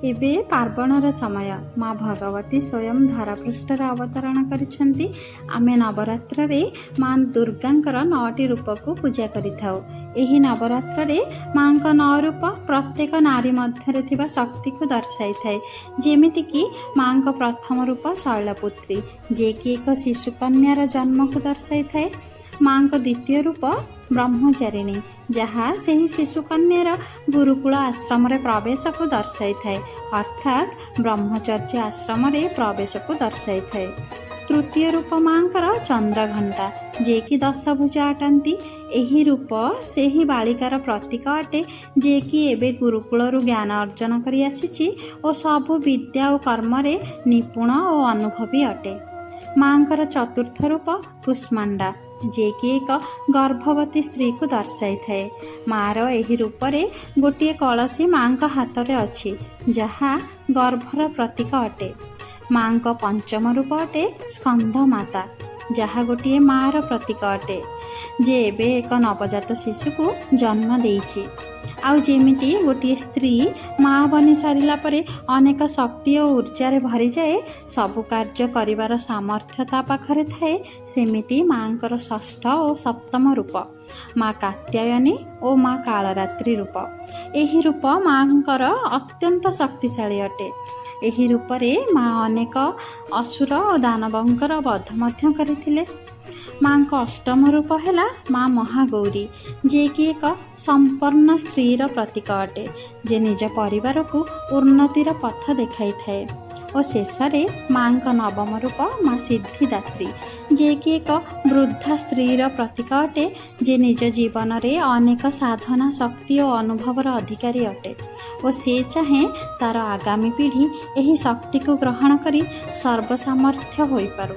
एबे पार्वणर समय माँ भगवती स्वयं धरापृष्ठर अवतरण करिसेंती। आमे नवरात्र रे माँ दुर्गांकर 9टी रूप को पूजा करिथाउ। एही नवरात्र रे माँ का 9 रूप प्रत्येक नारी मध्य थिबा शक्ति को दर्शाई थाए। जेमिति कि माँ का प्रथम रूप शैलपुत्री जे कि एक शिशु कन्यार जन्म को दर्शाई थाए। माँ का द्वितीय रूप ब्रह्मचारिणी जहाँ से ही शिशु कन्यार गुरुकुल आश्रम रे प्रवेश को दर्शाई थाए, अर्थात ब्रह्मचर्य आश्रम रे प्रवेश को दर्शाई थाए। तृतीय रूप माँकर चंद्रघंटा जे कि 10 भुजा अटंती। एही रूप से ही बालिकार प्रतीक अटे जे कि एबे गुरुकुल ज्ञान अर्जन करी आसीछि और सबु विद्या और कर्म रे निपुण और अनुभवी अटे। माँकर चतुर्थ रूप कुष्मांडा जे कि एक गर्भवती स्त्री को दर्शाई थाए। मार एही रूप रे गोटे कलसी माँ का हाथ रे अछि जहाँ गर्भर प्रतीक अटे। माँ का पंचम रूप अटे स्कंध माता जहाँ गोटे मार प्रतीक अटे जे एबे एक नवजात शिशु को जन्म देइछि। आउ जेमिति गोटे स्त्री माँ बनी सारिला परे अनेक शक्ति और ऊर्जा रे भरी जाए, सबु कार्य करिवार सामर्थ्यता पाखरे थाए, सेमिति माँकर षष्ठ और सप्तम रूप माँ कात्यायनी और माँ कालरात्रि रूप। एही रूप माँकर अत्यंत शक्तिशाली अटे। एही रूप रे माँ अनेक असुर और दानवंकर वध मध्य करथिले। माँ का अष्टम रूप है माँ महागौरी जे कि एक संपन्न स्त्रीर प्रतीक अटे जे निज परिवार को उन्नतिर पथ देखाई थाए। और शेष माँ का नवम रूप माँ सिद्धिदात्री जे कि एक वृद्धा स्त्रीर प्रतीक अटे जे निज जीवन रे अनेक साधना शक्ति और अनुभवर अधिकारी अटे और से चाहे तार आगामी पीढ़ी यही शक्ति को ग्रहण करी सर्वसामर्थ्य होई पारू।